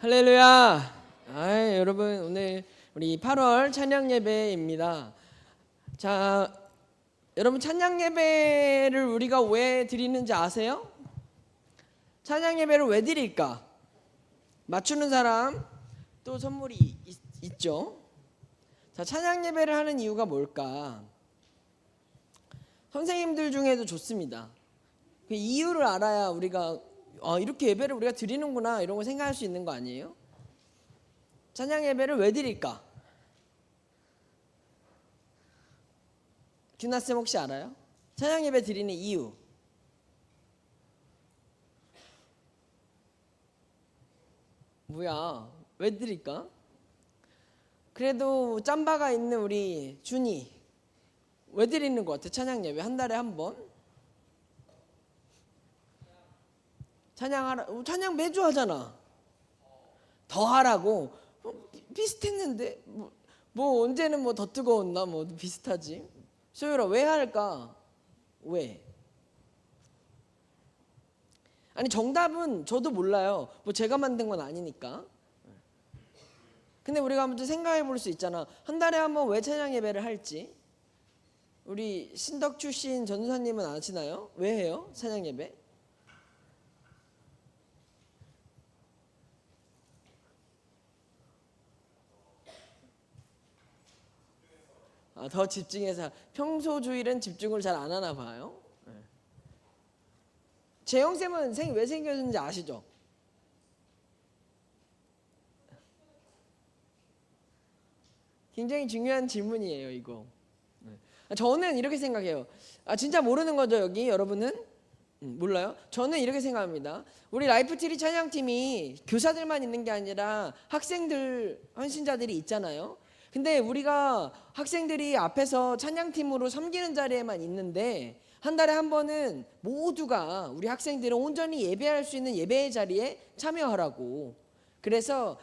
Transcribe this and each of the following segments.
할렐루야. 여러분 오늘 우리 8월 찬양 예배입니다. 자, 여러분 찬양 예배를 우리가 왜 드리는지 아세요? 찬양 예배를 왜 드릴까? 맞추는 사람 또 선물이 있죠. 자, 찬양 예배를 하는 이유가 뭘까? 선생님들 중에도 좋습니다. 그 이유를 알아야 우리가 이렇게 예배를 우리가 드리는구나 이런 거 생각할 수 있는 거 아니에요? 찬양 예배를 왜 드릴까? 규나쌤 혹시 알아요? 찬양 예배 드리는 이유. 뭐야? 왜 드릴까? 그래도 짬바가 있는 우리 준이 왜 드리는 것 같아? 찬양 예배 한 달에 한 번? 찬양하라. 찬양 매주 하잖아. 더 하라고. 비슷했는데 뭐 언제는 뭐 더 뜨거웠나 뭐 비슷하지. 소율아 왜 할까? 왜? 아니 정답은 저도 몰라요. 뭐 제가 만든 건 아니니까. 근데 우리가 한번 생각해 볼 수 있잖아. 한 달에 한 번 왜 찬양 예배를 할지. 우리 신덕 출신 전도사님은 아시나요? 왜 해요? 찬양 예배? 더 집중해서. 평소 주일은 집중을 잘 안 하나 봐요. 재영쌤은 왜 생겼는지 아시죠? 굉장히 중요한 질문이에요 이거. 저는 이렇게 생각해요. 진짜 모르는 거죠 여기 여러분은? 몰라요? 저는 이렇게 생각합니다. 우리 라이프트리 찬양팀이 교사들만 있는 게 아니라 학생들, 헌신자들이 있잖아요. 근데 우리가 학생들이 앞에서 찬양팀으로 섬기는 자리에만 있는데 한 달에 한 번은 모두가 우리 학생들은 온전히 예배할 수 있는 예배의 자리에 참여하라고. 그래서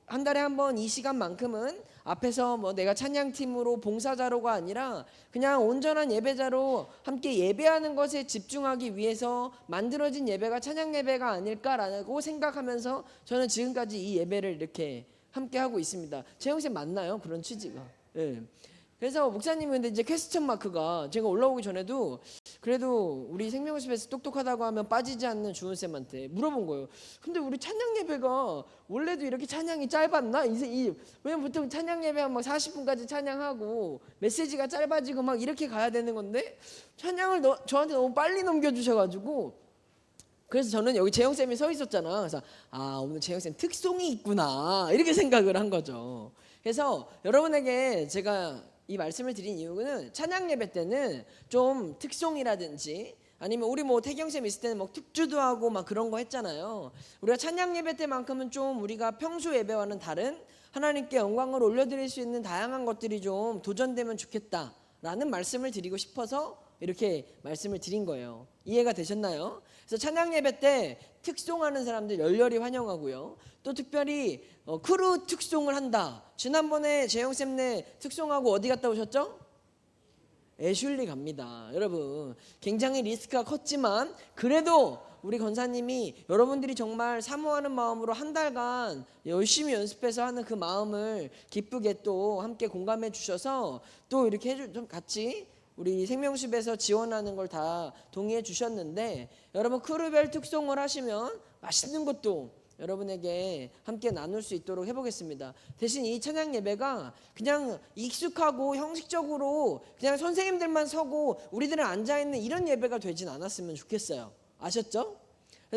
한 달에 한 번 이 시간만큼은 앞에서 뭐 내가 찬양팀으로 봉사자로가 아니라 그냥 온전한 예배자로 함께 예배하는 것에 집중하기 위해서 만들어진 예배가 찬양 예배가 아닐까라고 생각하면서 저는 지금까지 이 예배를 이렇게 함께 하고 있습니다. 재영쌤 맞나요? 그런 취지가. 네. 그래서 목사님은 근데 이제 퀘스천 마크가 제가 올라오기 전에도 그래도 우리 생명숲에서 똑똑하다고 하면 빠지지 않는 주은쌤한테 물어본 거예요. 근데 우리 찬양 예배가 원래도 이렇게 찬양이 짧았나? 왜냐면 보통 찬양 예배하면 막 40분까지 찬양하고 메시지가 짧아지고 막 이렇게 가야 되는 건데 찬양을 저한테 너무 빨리 넘겨주셔가지고 그래서 저는 여기 재영쌤이 서 있었잖아. 그래서 오늘 재영쌤 특송이 있구나 이렇게 생각을 한 거죠. 그래서 여러분에게 제가 이 말씀을 드린 이유는 찬양 예배 때는 좀 특송이라든지 아니면 우리 뭐 태경쌤 있을 때는 뭐 특주도 하고 막 그런 거 했잖아요. 우리가 찬양 예배 때만큼은 좀 우리가 평소 예배와는 다른 하나님께 영광을 올려드릴 수 있는 다양한 것들이 좀 도전되면 좋겠다라는 말씀을 드리고 싶어서 이렇게 말씀을 드린 거예요. 이해가 되셨나요? 그래서 찬양 예배 때 특송하는 사람들 열렬히 환영하고요. 또 특별히 크루 특송을 한다. 지난번에 재영쌤네 특송하고 어디 갔다 오셨죠? 애슐리 갑니다. 여러분 굉장히 리스크가 컸지만 그래도 우리 권사님이 여러분들이 정말 사모하는 마음으로 한 달간 열심히 연습해서 하는 그 마음을 기쁘게 또 함께 공감해 주셔서 또 이렇게 좀 같이 우리 생명숲에서 지원하는 걸 다 동의해 주셨는데 여러분 크루별 특송을 하시면 맛있는 것도 여러분에게 함께 나눌 수 있도록 해보겠습니다. 대신 이 찬양 예배가 그냥 익숙하고 형식적으로 그냥 선생님들만 서고 우리들은 앉아있는 이런 예배가 되진 않았으면 좋겠어요. 아셨죠?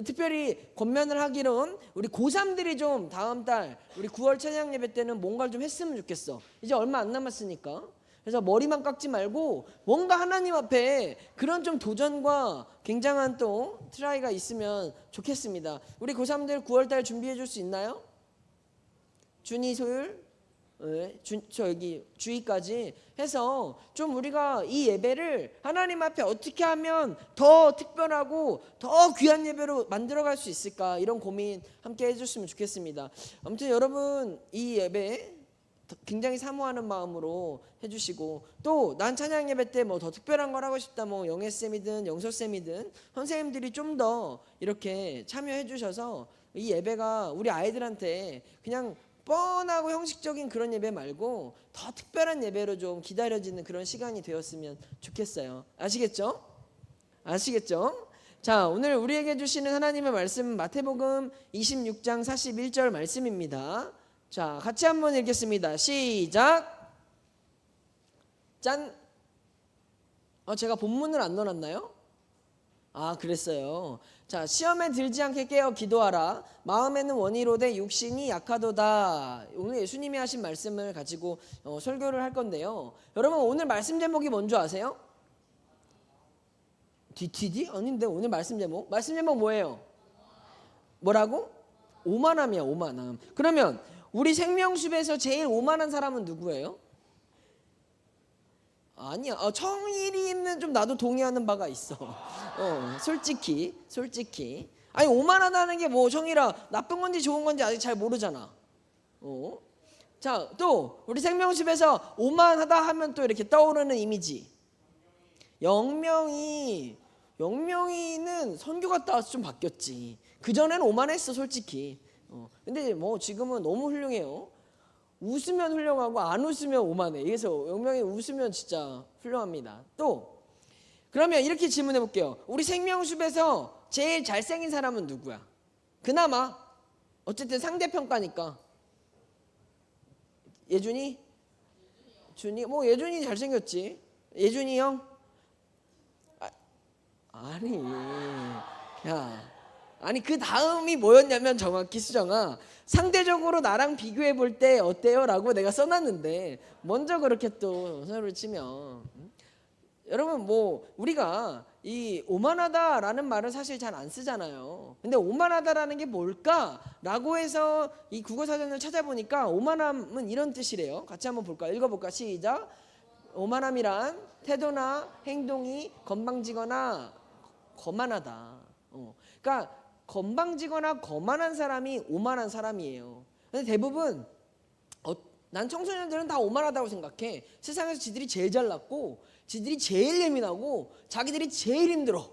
특별히 권면을 하기론 우리 고3들이 좀 다음 달 우리 9월 찬양 예배 때는 뭔가를 좀 했으면 좋겠어. 이제 얼마 안 남았으니까. 그래서 머리만 깎지 말고 뭔가 하나님 앞에 그런 좀 도전과 굉장한 또 트라이가 있으면 좋겠습니다. 우리 고3들 9월달 준비해 줄 수 있나요? 준이 소율 저기 주의까지 해서 좀 우리가 이 예배를 하나님 앞에 어떻게 하면 더 특별하고 더 귀한 예배로 만들어갈 수 있을까 이런 고민 함께 해줬으면 좋겠습니다. 아무튼 여러분 이 예배 굉장히 사모하는 마음으로 해주시고 또 난 찬양 예배 때 뭐 더 특별한 걸 하고 싶다 뭐 영애쌤이든 영서쌤이든 선생님들이 좀 더 이렇게 참여해 주셔서 이 예배가 우리 아이들한테 그냥 뻔하고 형식적인 그런 예배 말고 더 특별한 예배로 좀 기다려지는 그런 시간이 되었으면 좋겠어요. 아시겠죠? 아시겠죠? 자, 오늘 우리에게 주시는 하나님의 말씀 마태복음 26장 41절 말씀입니다. 자, 같이 한번 읽겠습니다. 시작. 짠. 제가 본문을 안 넣어놨나요? 그랬어요. 자, 시험에 들지 않게 깨어 기도하라. 마음에는 원이로되 육신이 약하도다. 오늘 예수님이 하신 말씀을 가지고 설교를 할 건데요. 여러분, 오늘 말씀 제목이 뭔지 아세요? DTD? 아닌데, 오늘 말씀 제목 뭐예요? 뭐라고? 오만함이야. 오만함. 그러면 우리 생명숲에서 제일 오만한 사람은 누구예요? 아니야. 청일이는 좀 나도 동의하는 바가 있어. 솔직히. 아니, 오만하다는 게 뭐 청일아 나쁜 건지 좋은 건지 아직 잘 모르잖아. 자, 또 우리 생명숲에서 오만하다 하면 또 이렇게 떠오르는 이미지. 영명이는 선교 갔다 와서 좀 바뀌었지. 그전에는 오만했어, 솔직히. 근데 뭐 지금은 너무 훌륭해요. 웃으면 훌륭하고 안 웃으면 오만해. 그래서 영명이 웃으면 진짜 훌륭합니다. 또 그러면 이렇게 질문해 볼게요. 우리 생명숲에서 제일 잘생긴 사람은 누구야? 그나마 어쨌든 상대평가니까. 예준이? 준이? 뭐 예준이 잘생겼지. 예준이 형? 아니 그 다음이 뭐였냐면 정확히 수정아, 상대적으로 나랑 비교해 볼 때 어때요? 라고 내가 써놨는데 먼저 그렇게 또 서로를 치면 여러분, 뭐 우리가 이 오만하다라는 말은 사실 잘 안 쓰잖아요. 근데 오만하다라는 게 뭘까라고 해서 이 국어사전을 찾아보니까 오만함은 이런 뜻이래요. 같이 한번 볼까요? 읽어볼까? 시작. 오만함이란 태도나 행동이 건방지거나 거만하다. 그러니까 건방지거나 거만한 사람이 오만한 사람이에요. 근데 대부분 난 청소년들은 다 오만하다고 생각해. 세상에서 지들이 제일 잘났고 지들이 제일 예민하고 자기들이 제일 힘들어.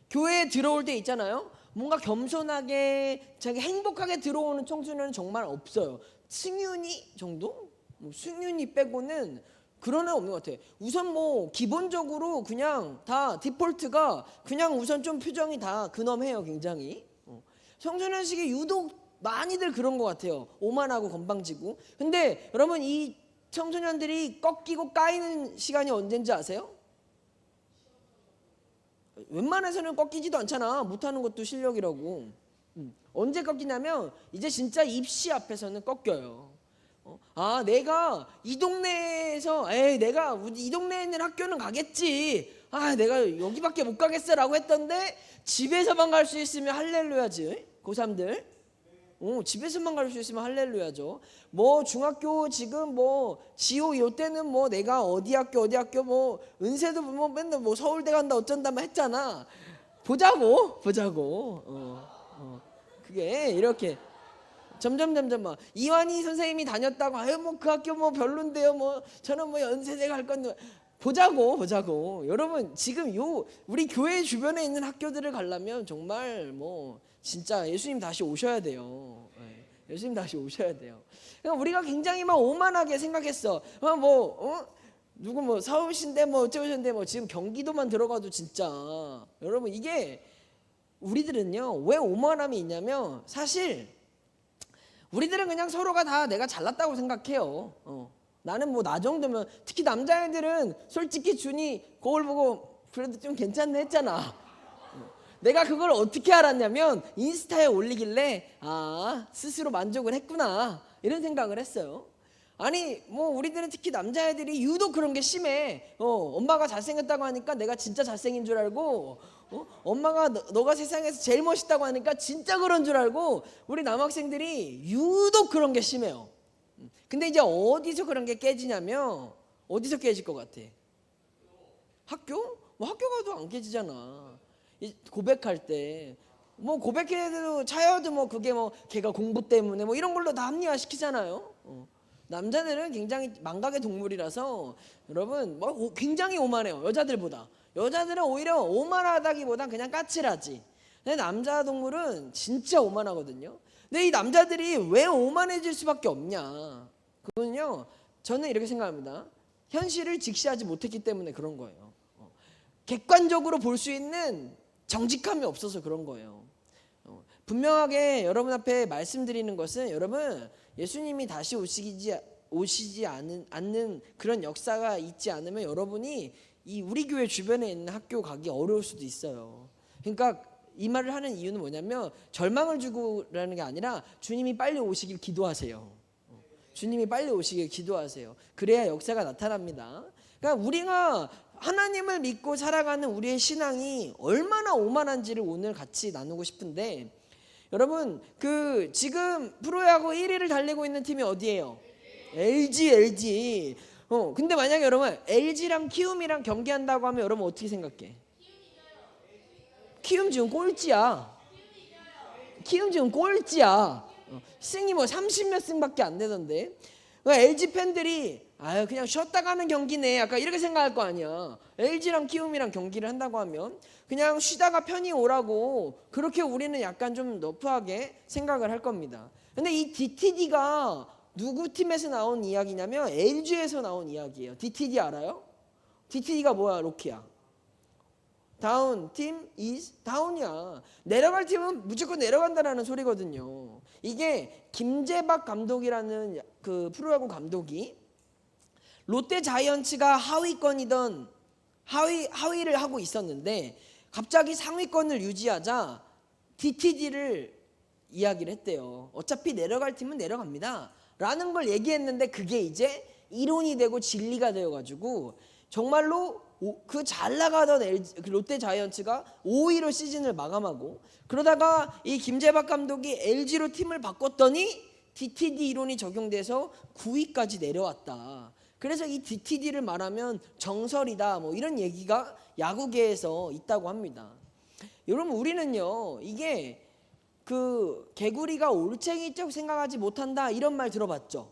교회에 들어올 때 있잖아요. 뭔가 겸손하게 자기 행복하게 들어오는 청소년은 정말 없어요. 승윤이 정도? 승윤이 빼고는 그런 애 없는 것 같아. 우선 뭐 기본적으로 그냥 다 디폴트가 그냥 우선 좀 표정이 다 근엄해요. 굉장히. 청소년식이 유독 많이들 그런 것 같아요. 오만하고 건방지고. 근데 여러분, 이 청소년들이 꺾이고 까이는 시간이 언젠지 아세요? 웬만해서는 꺾이지도 않잖아. 못하는 것도 실력이라고. 언제 꺾이냐면 이제 진짜 입시 앞에서는 꺾여요. 내가 이 동네에서 내가 이 동네에 있는 학교는 가겠지. 내가 여기밖에 못 가겠어라고 했던데 집에서만 갈 수 있으면 할렐루야지. 고3들 집에서만 갈 수 있으면 할렐루야죠. 뭐 중학교 지금 뭐 지호 요때는 뭐 내가 어디 학교 뭐 은세도 뭐 맨날 뭐 서울대 간다 어쩐다만 했잖아. 보자고. 그게 이렇게 점점 막 이완희 선생님이 다녔다고 뭐 그 학교 뭐 별론데요. 뭐 저는 뭐 연세대 갈 건데 보자고. 여러분, 지금 우리 교회 주변에 있는 학교들을 가려면 정말 뭐 진짜 예수님 다시 오셔야 돼요. 예수님 다시 오셔야 돼요. 그러니까 우리가 굉장히 막 오만하게 생각했어. 누구 뭐 서울신대 뭐 어쩌신데 뭐 지금 경기도만 들어가도 진짜 여러분, 이게 우리들은요 왜 오만함이 있냐면 사실 우리들은 그냥 서로가 다 내가 잘났다고 생각해요. 나는 뭐 나 정도면, 특히 남자애들은 솔직히 준이 거울 보고 그래도 좀 괜찮네 했잖아. 내가 그걸 어떻게 알았냐면 인스타에 올리길래 스스로 만족을 했구나 이런 생각을 했어요. 아니 뭐 우리들은 특히 남자애들이 유독 그런 게 심해. 엄마가 잘생겼다고 하니까 내가 진짜 잘생긴 줄 알고, 엄마가 너가 세상에서 제일 멋있다고 하니까 진짜 그런 줄 알고, 우리 남학생들이 유독 그런 게 심해요. 근데 이제 어디서 그런 게 깨지냐면, 어디서 깨질 것 같아? 학교? 뭐 학교 가도 안 깨지잖아. 고백할 때 뭐 고백해도 차여도 뭐 그게 뭐 걔가 공부 때문에 뭐 이런 걸로 다 합리화시키잖아요. 남자들은 굉장히 망각의 동물이라서 여러분 뭐 굉장히 오만해요. 여자들보다. 여자들은 오히려 오만하다기보다 그냥 까칠하지. 근데 남자 동물은 진짜 오만하거든요. 근데 이 남자들이 왜 오만해질 수밖에 없냐? 그건요, 저는 이렇게 생각합니다. 현실을 직시하지 못했기 때문에 그런 거예요. 객관적으로 볼 수 있는 정직함이 없어서 그런 거예요. 분명하게 여러분 앞에 말씀드리는 것은, 여러분, 예수님이 다시 오시지 않는 그런 역사가 있지 않으면 여러분이 이 우리 교회 주변에 있는 학교 가기 어려울 수도 있어요. 그러니까 이 말을 하는 이유는 뭐냐면, 절망을 주고라는 게 아니라 주님이 빨리 오시길 기도하세요. 주님이 빨리 오시길 기도하세요. 그래야 역사가 나타납니다. 그러니까 우리가 하나님을 믿고 살아가는 우리의 신앙이 얼마나 오만한지를 오늘 같이 나누고 싶은데, 여러분, 그 지금 프로야구 1위를 달리고 있는 팀이 어디예요? LG. 근데 만약에 여러분 LG랑 키움이랑 경기한다고 하면 여러분 어떻게 생각해? 키움 지금 꼴찌야. 승이 뭐 30몇 승밖에 안 되던데. LG 팬들이 그냥 쉬었다 가는 경기네, 약간 이렇게 생각할 거 아니야. LG랑 키움이랑 경기를 한다고 하면 그냥 쉬다가 편히 오라고, 그렇게 우리는 약간 좀 너프하게 생각을 할 겁니다. 근데 이 DTD가 누구 팀에서 나온 이야기냐면 LG에서 나온 이야기예요. DTD 알아요? DTD가 뭐야? 로키야. 다운, 팀 is 다운이야. 내려갈 팀은 무조건 내려간다라는 소리거든요. 이게 김재박 감독이라는 그 프로야구 감독이 롯데 자이언츠가 하위를 하고 있었는데 갑자기 상위권을 유지하자 DTD를 이야기를 했대요. 어차피 내려갈 팀은 내려갑니다 라는 걸 얘기했는데, 그게 이제 이론이 되고 진리가 되어가지고 정말로 그 잘 나가던 롯데 자이언츠가 5위로 시즌을 마감하고, 그러다가 이 김재박 감독이 LG로 팀을 바꿨더니 DTD 이론이 적용돼서 9위까지 내려왔다. 그래서 이 DTD를 말하면 정설이다, 뭐 이런 얘기가 야구계에서 있다고 합니다. 여러분, 우리는요, 이게 그 개구리가 올챙이적 생각하지 못한다, 이런 말 들어봤죠?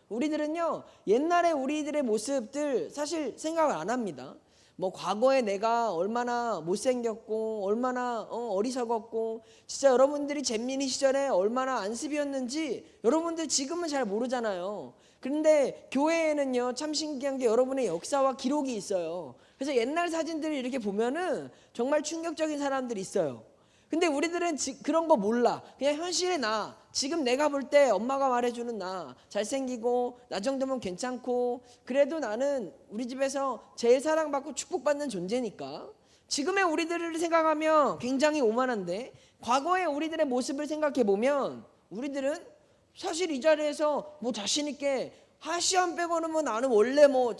우리들은요, 옛날에 우리들의 모습들 사실 생각을 안 합니다. 뭐 과거에 내가 얼마나 못생겼고 얼마나 어리석었고, 진짜 여러분들이 잼민이 시절에 얼마나 안습이었는지 여러분들 지금은 잘 모르잖아요. 그런데 교회에는요, 참 신기한 게 여러분의 역사와 기록이 있어요. 그래서 옛날 사진들을 이렇게 보면은 정말 충격적인 사람들이 있어요. 근데 우리들은 그런 거 몰라. 그냥 현실의 나, 지금 내가 볼 때 엄마가 말해주는 나, 잘생기고 나 정도면 괜찮고, 그래도 나는 우리 집에서 제일 사랑받고 축복받는 존재니까, 지금의 우리들을 생각하면 굉장히 오만한데, 과거의 우리들의 모습을 생각해보면 우리들은 사실 이 자리에서 뭐 자신있게 하시안 빼고는 뭐 나는 원래 뭐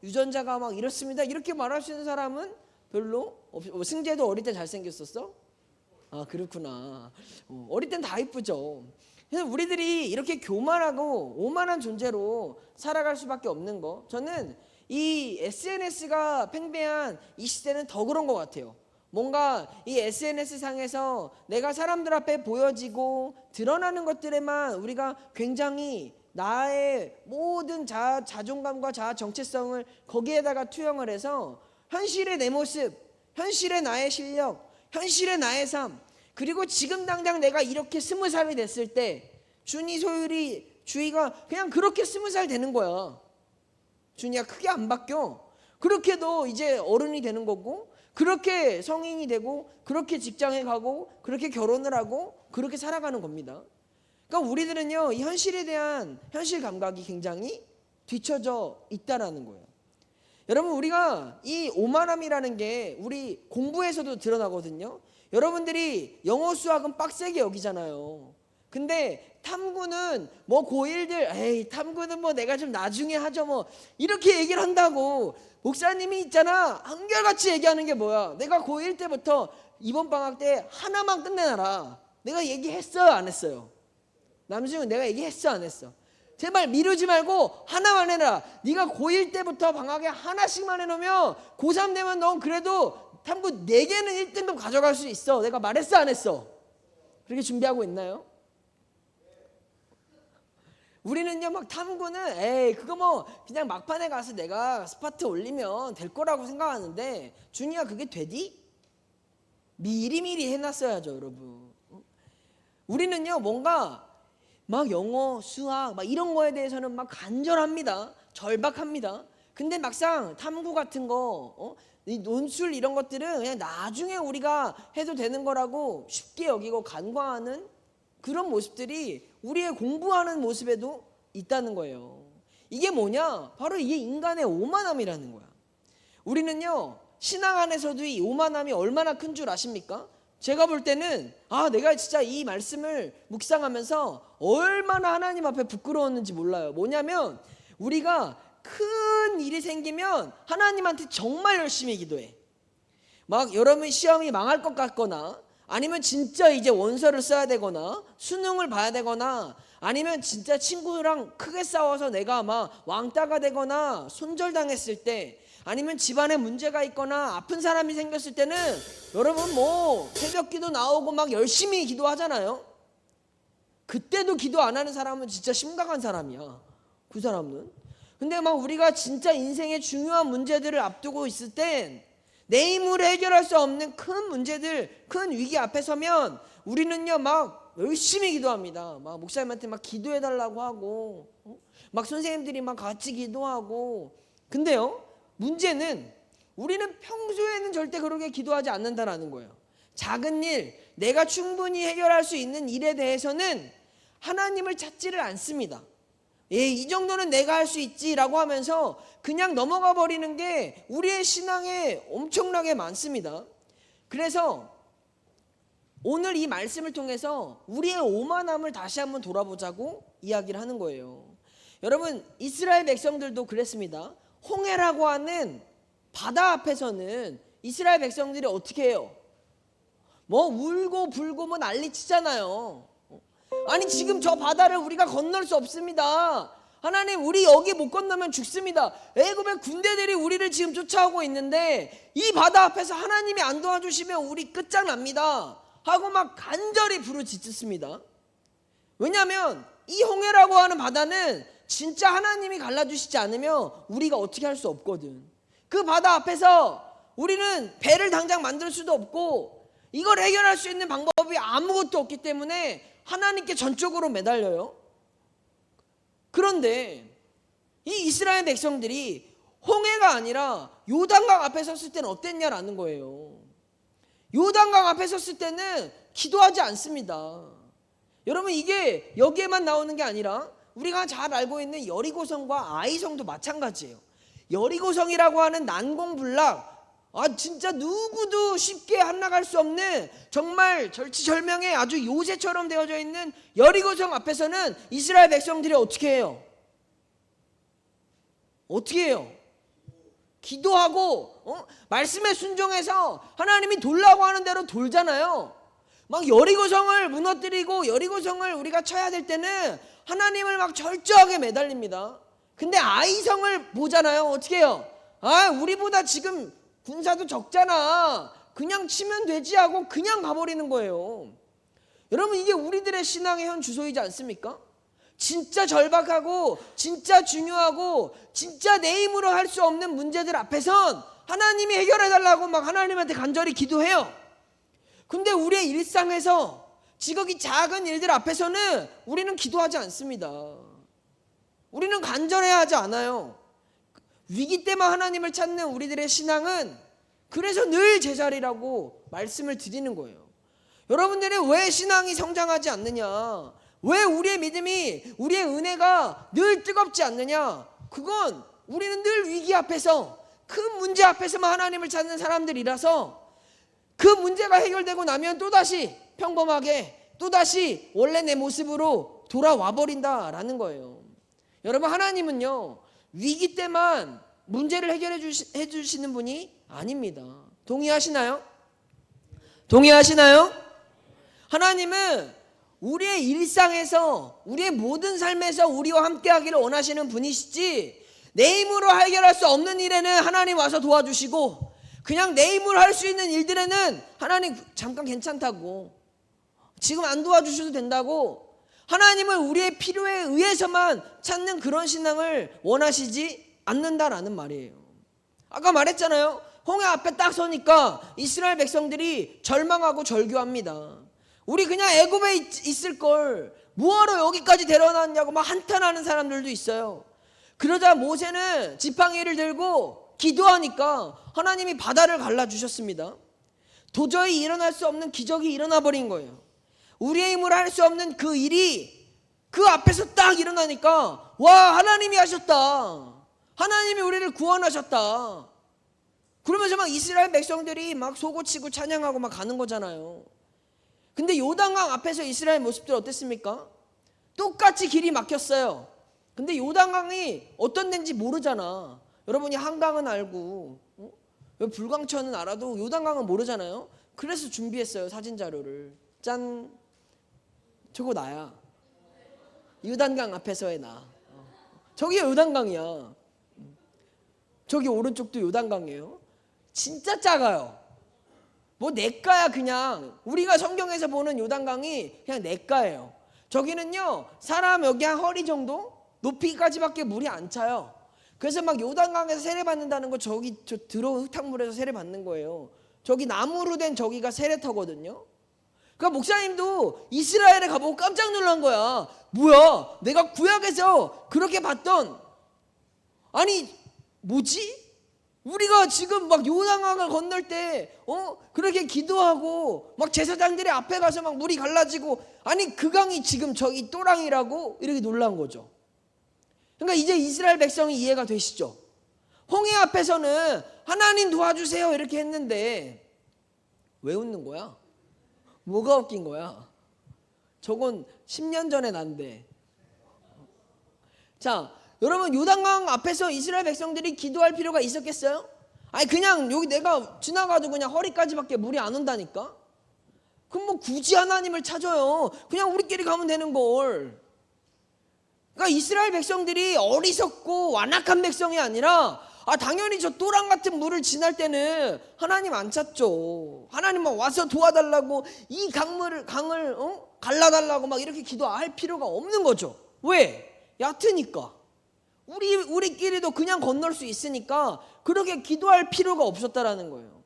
유전자가 막 이렇습니다, 이렇게 말할 수 있는 사람은 별로 승재도 어릴 때 잘생겼었어? 그렇구나. 어릴 땐 다 이쁘죠. 그래서 우리들이 이렇게 교만하고 오만한 존재로 살아갈 수밖에 없는 거, 저는 이 SNS가 팽배한 이 시대는 더 그런 것 같아요. 뭔가 이 SNS 상에서 내가 사람들 앞에 보여지고 드러나는 것들에만 우리가 굉장히 나의 모든 자존감과 자아 정체성을 거기에다가 투영을 해서 현실의 내 모습, 현실의 나의 실력, 현실의 나의 삶, 그리고 지금 당장 내가 이렇게 20살이 됐을 때 준이, 소율이, 주희가 그냥 그렇게 20살 되는 거야. 준이가 크게 안 바뀌어. 그렇게도 이제 어른이 되는 거고, 그렇게 성인이 되고, 그렇게 직장에 가고, 그렇게 결혼을 하고, 그렇게 살아가는 겁니다. 그러니까 우리들은요, 이 현실에 대한 현실 감각이 굉장히 뒤처져 있다라는 거예요. 여러분, 우리가 이 오만함이라는 게 우리 공부에서도 드러나거든요. 여러분들이 영어 수학은 빡세게 여기잖아요. 근데 탐구는 뭐 고1들 에이 탐구는 뭐 내가 좀 나중에 하죠 뭐 이렇게 얘기를 한다고. 목사님이 있잖아, 한결같이 얘기하는 게 뭐야? 내가 고1 때부터 이번 방학 때 하나만 끝내놔라. 내가 얘기했어요, 안 했어요? 남수영은 내가 얘기했어, 안 했어? 제발 미루지 말고 하나만 해라. 네가 고1 때부터 방학에 하나씩만 해놓으면 고3 되면 넌 그래도 탐구 4개는 1등급 가져갈 수 있어. 내가 말했어, 안 했어? 그렇게 준비하고 있나요? 우리는요, 막 탐구는 에이 그거 뭐 그냥 막판에 가서 내가 스파트 올리면 될 거라고 생각하는데, 준이야 그게 되디? 미리미리 해놨어야죠, 여러분. 우리는요, 뭔가 막 영어, 수학 막 이런 거에 대해서는 막 간절합니다. 절박합니다. 근데 막상 탐구 같은 거, 이 논술 이런 것들은 그냥 나중에 우리가 해도 되는 거라고 쉽게 여기고 간과하는 그런 모습들이 우리의 공부하는 모습에도 있다는 거예요. 이게 뭐냐? 바로 이게 인간의 오만함이라는 거야. 우리는요, 신앙 안에서도 이 오만함이 얼마나 큰 줄 아십니까? 제가 볼 때는 내가 진짜 이 말씀을 묵상하면서 얼마나 하나님 앞에 부끄러웠는지 몰라요. 뭐냐면 우리가 큰 일이 생기면 하나님한테 정말 열심히 기도해. 막 여러분 시험이 망할 것 같거나 아니면 진짜 이제 원서를 써야 되거나 수능을 봐야 되거나 아니면 진짜 친구랑 크게 싸워서 내가 막 왕따가 되거나 손절당했을 때 아니면 집안에 문제가 있거나 아픈 사람이 생겼을 때는 여러분 뭐 새벽기도 나오고 막 열심히 기도하잖아요. 그때도 기도 안 하는 사람은 진짜 심각한 사람이야. 그 사람은. 근데 막 우리가 진짜 인생의 중요한 문제들을 앞두고 있을 땐 내 힘으로 해결할 수 없는 큰 문제들, 큰 위기 앞에 서면 우리는요 막 열심히 기도합니다. 막 목사님한테 막 기도해 달라고 하고 막 선생님들이 막 같이 기도하고. 근데요, 문제는 우리는 평소에는 절대 그렇게 기도하지 않는다라는 거예요. 작은 일, 내가 충분히 해결할 수 있는 일에 대해서는 하나님을 찾지를 않습니다. 이 정도는 내가 할 수 있지라고 하면서 그냥 넘어가 버리는 게 우리의 신앙에 엄청나게 많습니다. 그래서 오늘 이 말씀을 통해서 우리의 오만함을 다시 한번 돌아보자고 이야기를 하는 거예요. 여러분, 이스라엘 백성들도 그랬습니다. 홍해라고 하는 바다 앞에서는 이스라엘 백성들이 어떻게 해요? 뭐 울고 불고 뭐 난리 치잖아요. 아니 지금 저 바다를 우리가 건널 수 없습니다. 하나님, 우리 여기 못 건너면 죽습니다. 애굽의 군대들이 우리를 지금 쫓아오고 있는데 이 바다 앞에서 하나님이 안 도와주시면 우리 끝장납니다 하고 막 간절히 부르짖습니다. 왜냐하면 이 홍해라고 하는 바다는 진짜 하나님이 갈라주시지 않으면 우리가 어떻게 할 수 없거든. 그 바다 앞에서 우리는 배를 당장 만들 수도 없고 이걸 해결할 수 있는 방법이 아무것도 없기 때문에 하나님께 전적으로 매달려요. 그런데 이 이스라엘 백성들이 홍해가 아니라 요단강 앞에 섰을 때는 어땠냐라는 거예요. 요단강 앞에 섰을 때는 기도하지 않습니다. 여러분, 이게 여기에만 나오는 게 아니라 우리가 잘 알고 있는 여리고성과 아이성도 마찬가지예요. 여리고성이라고 하는 난공불락, 진짜 누구도 쉽게 한나갈 수 없는 정말 절치절명의 아주 요새처럼 되어져 있는 여리고성 앞에서는 이스라엘 백성들이 어떻게 해요? 어떻게 해요? 기도하고 말씀에 순종해서 하나님이 돌라고 하는 대로 돌잖아요. 막 여리고성을 무너뜨리고 여리고성을 우리가 쳐야 될 때는 하나님을 막 철저하게 매달립니다. 근데 아이성을 보잖아요. 어떻게 해요? 우리보다 지금 군사도 적잖아. 그냥 치면 되지 하고 그냥 가버리는 거예요. 여러분, 이게 우리들의 신앙의 현 주소이지 않습니까? 진짜 절박하고 진짜 중요하고 진짜 내 힘으로 할 수 없는 문제들 앞에선 하나님이 해결해달라고 막 하나님한테 간절히 기도해요. 근데 우리의 일상에서 지극히 작은 일들 앞에서는 우리는 기도하지 않습니다. 우리는 간절해야 하지 않아요. 위기 때만 하나님을 찾는 우리들의 신앙은 그래서 늘 제자리라고 말씀을 드리는 거예요. 여러분들은 왜 신앙이 성장하지 않느냐? 왜 우리의 믿음이, 우리의 은혜가 늘 뜨겁지 않느냐? 그건 우리는 늘 위기 앞에서, 큰 문제 앞에서만 하나님을 찾는 사람들이라서 그 문제가 해결되고 나면 또다시 평범하게, 또다시 원래 내 모습으로 돌아와 버린다라는 거예요. 여러분, 하나님은요, 위기 때만 문제를 해결해 주시는 분이 아닙니다. 동의하시나요? 동의하시나요? 하나님은 우리의 일상에서, 우리의 모든 삶에서 우리와 함께 하기를 원하시는 분이시지, 내 힘으로 해결할 수 없는 일에는 하나님 와서 도와주시고 그냥 내 힘으로 할 수 있는 일들에는 하나님 잠깐 괜찮다고, 지금 안 도와주셔도 된다고, 하나님을 우리의 필요에 의해서만 찾는 그런 신앙을 원하시지 않는다라는 말이에요. 아까 말했잖아요. 홍해 앞에 딱 서니까 이스라엘 백성들이 절망하고 절규합니다. 우리 그냥 애굽에 있을 걸 뭐하러 여기까지 데려놨냐고 막 한탄하는 사람들도 있어요. 그러자 모세는 지팡이를 들고 기도하니까 하나님이 바다를 갈라주셨습니다. 도저히 일어날 수 없는 기적이 일어나 버린 거예요. 우리의 힘으로 할 수 없는 그 일이 그 앞에서 딱 일어나니까 와, 하나님이 하셨다. 하나님이 우리를 구원하셨다. 그러면서 막 이스라엘 백성들이 막 소고치고 찬양하고 막 가는 거잖아요. 근데 요단강 앞에서 이스라엘 모습들 어땠습니까? 똑같이 길이 막혔어요. 근데 요단강이 어떤 데인지 모르잖아. 여러분이 한강은 알고 불광천은 알아도 요단강은 모르잖아요. 그래서 준비했어요, 사진 자료를. 짠, 저거 나야. 요단강 앞에서의 나. 저기 요단강이야. 저기 오른쪽도 요단강이에요. 진짜 작아요. 뭐 냇가야. 그냥 우리가 성경에서 보는 요단강이 그냥 냇가예요. 저기는요 사람 여기 한 허리 정도 높이까지밖에 물이 안 차요. 그래서 막 요단강에서 세례받는다는 거 저기 저 더러운 흙탕물에서 세례받는 거예요. 저기 나무로 된 저기가 세례터거든요. 그러니까 목사님도 이스라엘에 가보고 깜짝 놀란 거야. 뭐야, 내가 구약에서 그렇게 봤던, 아니 뭐지? 우리가 지금 막 요단강을 건널 때 그렇게 기도하고 막 제사장들이 앞에 가서 막 물이 갈라지고, 아니 그 강이 지금 저기 또랑이라고, 이렇게 놀란 거죠. 그러니까 이제 이스라엘 백성이 이해가 되시죠? 홍해 앞에서는 하나님 도와주세요 이렇게 했는데 왜 웃는 거야? 뭐가 웃긴 거야? 저건 10년 전에 난데. 자, 여러분 요단강 앞에서 이스라엘 백성들이 기도할 필요가 있었겠어요? 아니 그냥 여기 내가 지나가도 그냥 허리까지밖에 물이 안 온다니까? 그럼 뭐 굳이 하나님을 찾아요. 그냥 우리끼리 가면 되는 걸. 그러니까 이스라엘 백성들이 어리석고 완악한 백성이 아니라 당연히 저 또랑 같은 물을 지날 때는 하나님 안 찾죠. 하나님만 와서 도와달라고 이 강을 갈라달라고 막 이렇게 기도할 필요가 없는 거죠. 왜? 얕으니까. 우리끼리도 그냥 건널 수 있으니까 그렇게 기도할 필요가 없었다라는 거예요.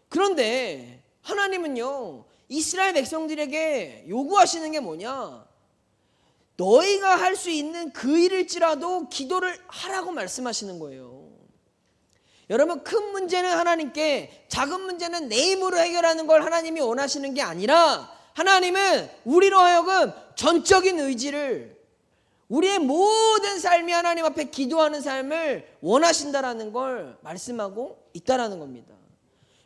그런데 하나님은요 이스라엘 백성들에게 요구하시는 게 뭐냐? 너희가 할 수 있는 그 일일지라도 기도를 하라고 말씀하시는 거예요. 여러분, 큰 문제는 하나님께, 작은 문제는 내 힘으로 해결하는 걸 하나님이 원하시는 게 아니라, 하나님은 우리로 하여금 전적인 의지를, 우리의 모든 삶이 하나님 앞에 기도하는 삶을 원하신다라는 걸 말씀하고 있다라는 겁니다.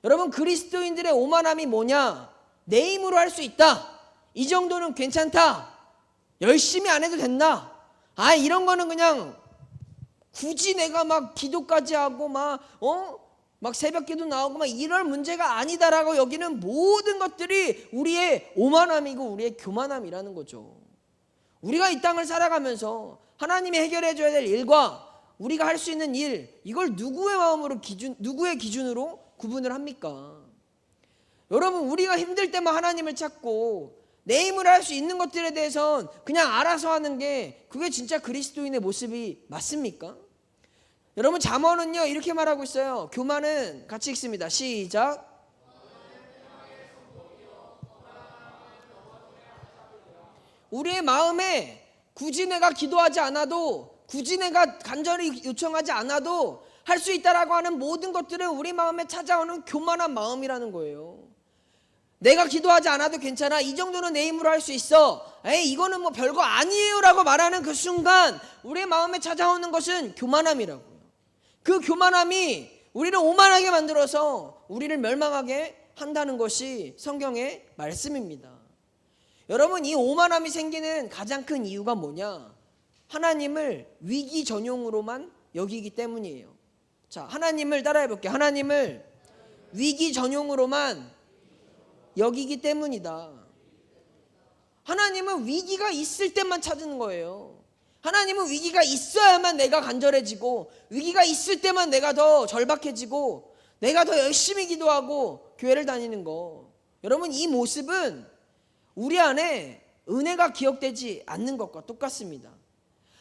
여러분, 그리스도인들의 오만함이 뭐냐? 내 힘으로 할 수 있다, 이 정도는 괜찮다, 열심히 안 해도 된다, 이런 거는 그냥 굳이 내가 막 기도까지 하고 막 새벽 기도 나오고 막 이럴 문제가 아니다라고 여기는 모든 것들이 우리의 오만함이고 우리의 교만함이라는 거죠. 우리가 이 땅을 살아가면서 하나님이 해결해 줘야 될 일과 우리가 할 수 있는 일, 이걸 누구의 마음으로 누구의 기준으로 구분을 합니까? 여러분, 우리가 힘들 때만 하나님을 찾고 내 힘으로 할 수 있는 것들에 대해선 그냥 알아서 하는 게, 그게 진짜 그리스도인의 모습이 맞습니까? 여러분, 잠언은요 이렇게 말하고 있어요. 교만은, 같이 읽습니다. 시작. 우리의 마음에 굳이 내가 기도하지 않아도, 굳이 내가 간절히 요청하지 않아도 할 수 있다라고 하는 모든 것들은 우리 마음에 찾아오는 교만한 마음이라는 거예요. 내가 기도하지 않아도 괜찮아, 이 정도는 내 힘으로 할 수 있어, 이거는 뭐 별거 아니에요 라고 말하는 그 순간 우리의 마음에 찾아오는 것은 교만함이라고요. 그 교만함이 우리를 오만하게 만들어서 우리를 멸망하게 한다는 것이 성경의 말씀입니다. 여러분, 이 오만함이 생기는 가장 큰 이유가 뭐냐? 하나님을 위기 전용으로만 여기기 때문이에요. 자, 하나님을 따라해 볼게요. 하나님을 위기 전용으로만 여기기 때문이다. 하나님은 위기가 있을 때만 찾는 거예요. 하나님은 위기가 있어야만 내가 간절해지고, 위기가 있을 때만 내가 더 절박해지고, 내가 더 열심히 기도하고 교회를 다니는 거. 여러분, 이 모습은 우리 안에 은혜가 기억되지 않는 것과 똑같습니다.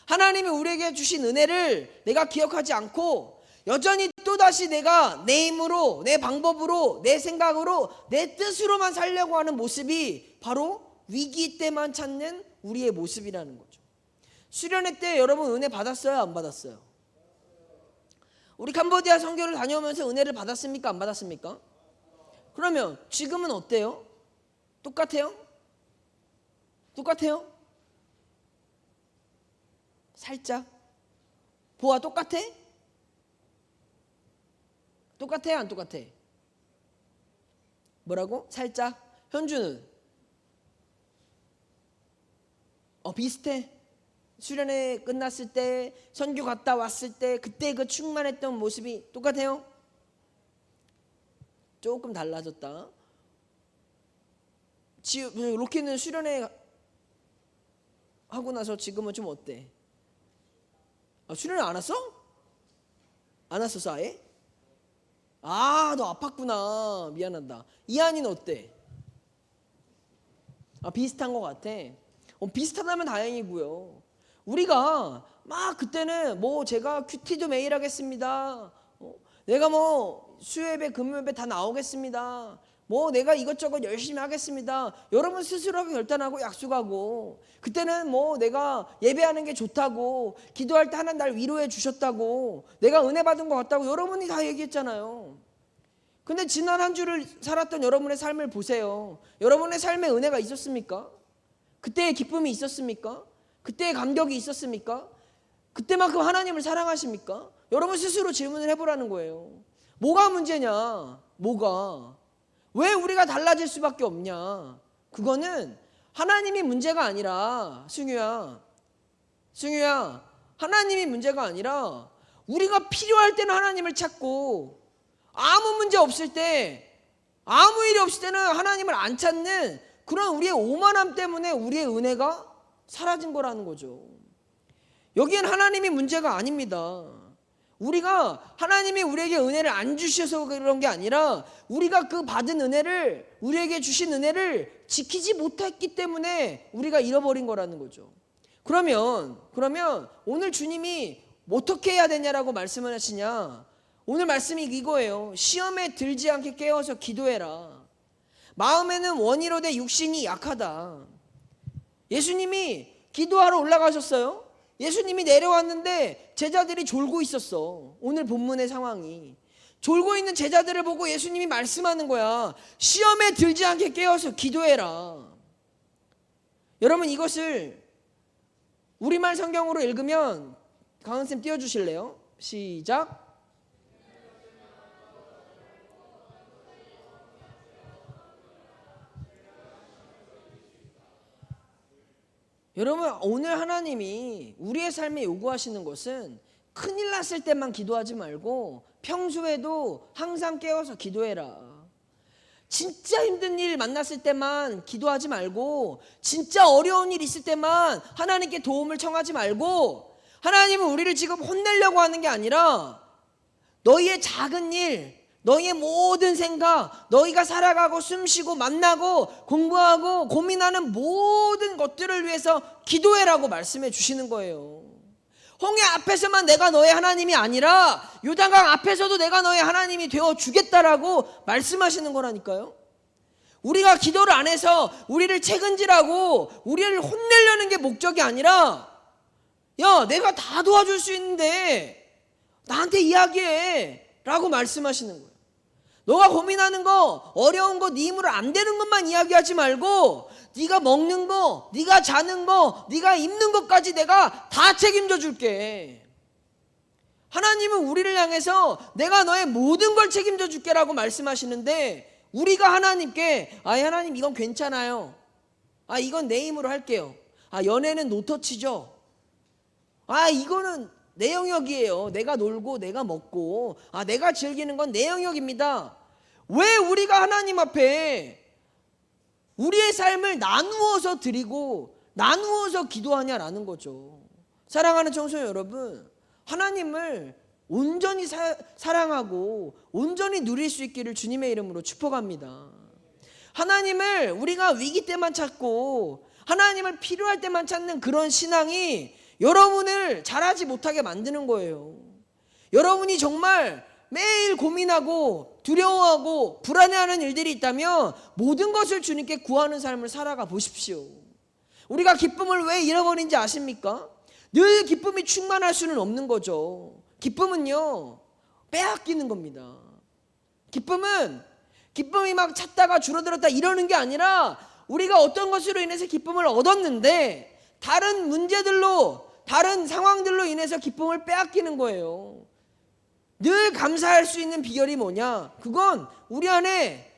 하나님이 우리에게 주신 은혜를 내가 기억하지 않고 여전히 또 또다시 내가 내 힘으로, 내 방법으로, 내 생각으로, 내 뜻으로만 살려고 하는 모습이 바로 위기 때만 찾는 우리의 모습이라는 거죠. 수련회 때 여러분 은혜 받았어요? 안 받았어요? 우리 캄보디아 선교를 다녀오면서 은혜를 받았습니까? 안 받았습니까? 그러면 지금은 어때요? 똑같아요? 똑같아요? 살짝? 보아 똑같아? 똑같아요? 안 똑같아? 뭐라고? 살짝? 현주는? 비슷해? 수련회 끝났을 때, 선교 갔다 왔을 때 그때 그 충만했던 모습이 똑같아요? 조금 달라졌다. 로키는 수련회 하고 나서 지금은 좀 어때? 수련회 안 왔어? 안 왔었어 아예? 너 아팠구나. 미안하다. 이한이는 어때? 비슷한 것 같아. 비슷하다면 다행이고요. 우리가 막 그때는 뭐 제가 큐티도 매일 하겠습니다. 내가 뭐 수요예배 금요예배 다 나오겠습니다. 뭐 내가 이것저것 열심히 하겠습니다. 여러분 스스로 결단하고 약속하고, 그때는 뭐 내가 예배하는 게 좋다고, 기도할 때 하나님 날 위로해 주셨다고, 내가 은혜 받은 것 같다고 여러분이 다 얘기했잖아요. 근데 지난 한 주를 살았던 여러분의 삶을 보세요. 여러분의 삶에 은혜가 있었습니까? 그때의 기쁨이 있었습니까? 그때의 감격이 있었습니까? 그때만큼 하나님을 사랑하십니까? 여러분 스스로 질문을 해보라는 거예요. 뭐가 문제냐? 뭐가? 왜 우리가 달라질 수밖에 없냐? 그거는 하나님이 문제가 아니라, 승유야, 하나님이 문제가 아니라 우리가 필요할 때는 하나님을 찾고, 아무 문제 없을 때, 아무 일이 없을 때는 하나님을 안 찾는 그런 우리의 오만함 때문에 우리의 은혜가 사라진 거라는 거죠. 여기엔 하나님이 문제가 아닙니다. 우리가 하나님이 우리에게 은혜를 안 주셔서 그런 게 아니라 우리가 그 받은 은혜를, 우리에게 주신 은혜를 지키지 못했기 때문에 우리가 잃어버린 거라는 거죠. 그러면 오늘 주님이 어떻게 해야 되냐라고 말씀을 하시냐? 오늘 말씀이 이거예요. 시험에 들지 않게 깨어서 기도해라. 마음에는 원이로되 육신이 약하다. 예수님이 기도하러 올라가셨어요. 예수님이 내려왔는데 제자들이 졸고 있었어. 오늘 본문의 상황이. 졸고 있는 제자들을 보고 예수님이 말씀하는 거야. 시험에 들지 않게 깨어서 기도해라. 여러분 이것을 우리말 성경으로 읽으면 강은쌤 띄워주실래요? 시작. 여러분 오늘 하나님이 우리의 삶에 요구하시는 것은 큰일 났을 때만 기도하지 말고 평소에도 항상 깨어서 기도해라. 진짜 힘든 일 만났을 때만 기도하지 말고, 진짜 어려운 일 있을 때만 하나님께 도움을 청하지 말고, 하나님은 우리를 지금 혼내려고 하는 게 아니라 너희의 작은 일, 너희의 모든 생각, 너희가 살아가고 숨쉬고 만나고 공부하고 고민하는 모든 것들을 위해서 기도해라고 말씀해 주시는 거예요. 홍해 앞에서만 내가 너의 하나님이 아니라 요단강 앞에서도 내가 너의 하나님이 되어 주겠다라고 말씀하시는 거라니까요. 우리가 기도를 안 해서 우리를 책은질하고 우리를 혼내려는 게 목적이 아니라, 야 내가 다 도와줄 수 있는데 나한테 이야기해 라고 말씀하시는 거예요. 너가 고민하는 거, 어려운 거, 네 힘으로 안 되는 것만 이야기하지 말고 네가 먹는 거, 네가 자는 거, 네가 입는 것까지 내가 다 책임져 줄게. 하나님은 우리를 향해서 내가 너의 모든 걸 책임져 줄게 라고 말씀하시는데, 우리가 하나님께 하나님 이건 괜찮아요, 이건 내 힘으로 할게요, 연애는 노터치죠, 이거는 내 영역이에요, 내가 놀고 내가 먹고 내가 즐기는 건 내 영역입니다. 왜 우리가 하나님 앞에 우리의 삶을 나누어서 드리고 나누어서 기도하냐라는 거죠. 사랑하는 청소년 여러분, 하나님을 온전히 사랑하고 온전히 누릴 수 있기를 주님의 이름으로 축복합니다. 하나님을 우리가 위기 때만 찾고 하나님을 필요할 때만 찾는 그런 신앙이 여러분을 잘하지 못하게 만드는 거예요. 여러분이 정말 매일 고민하고 두려워하고 불안해하는 일들이 있다면 모든 것을 주님께 구하는 삶을 살아가 보십시오. 우리가 기쁨을 왜 잃어버린지 아십니까? 늘 기쁨이 충만할 수는 없는 거죠. 기쁨은요, 빼앗기는 겁니다. 기쁨이 막 찾다가 줄어들었다 이러는 게 아니라 우리가 어떤 것으로 인해서 기쁨을 얻었는데 다른 문제들로, 다른 상황들로 인해서 기쁨을 빼앗기는 거예요. 늘 감사할 수 있는 비결이 뭐냐? 그건 우리 안에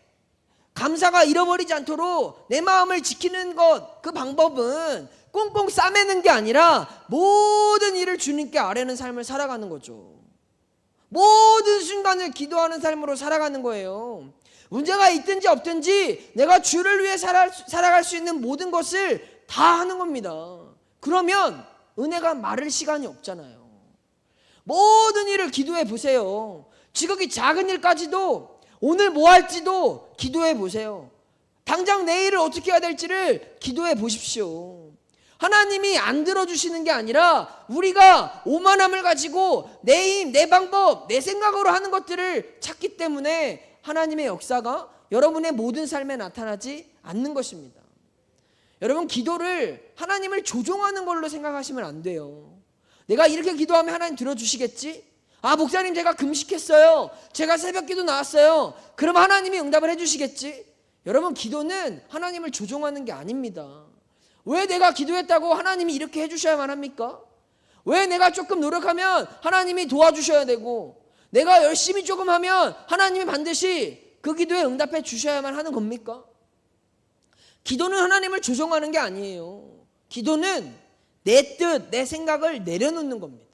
감사가 잃어버리지 않도록 내 마음을 지키는 것, 그 방법은 꽁꽁 싸매는 게 아니라 모든 일을 주님께 아뢰는 삶을 살아가는 거죠. 모든 순간을 기도하는 삶으로 살아가는 거예요. 문제가 있든지 없든지 내가 주를 위해 살아갈 수 있는 모든 것을 다 하는 겁니다. 그러면 은혜가 마를 시간이 없잖아요. 모든 일을 기도해 보세요. 지극히 작은 일까지도 오늘 뭐 할지도 기도해 보세요. 당장 내일을 어떻게 해야 될지를 기도해 보십시오. 하나님이 안 들어주시는 게 아니라 우리가 오만함을 가지고 내 힘, 내 방법, 내 생각으로 하는 것들을 찾기 때문에 하나님의 역사가 여러분의 모든 삶에 나타나지 않는 것입니다. 여러분, 기도를 하나님을 조종하는 걸로 생각하시면 안 돼요. 내가 이렇게 기도하면 하나님 들어주시겠지? 아, 목사님 제가 금식했어요. 제가 새벽기도 나왔어요. 그럼 하나님이 응답을 해주시겠지? 여러분, 기도는 하나님을 조종하는 게 아닙니다. 왜 내가 기도했다고 하나님이 이렇게 해주셔야만 합니까? 왜 내가 조금 노력하면 하나님이 도와주셔야 되고 내가 열심히 조금 하면 하나님이 반드시 그 기도에 응답해 주셔야만 하는 겁니까? 기도는 하나님을 조종하는 게 아니에요. 기도는 내 뜻, 내 생각을 내려놓는 겁니다.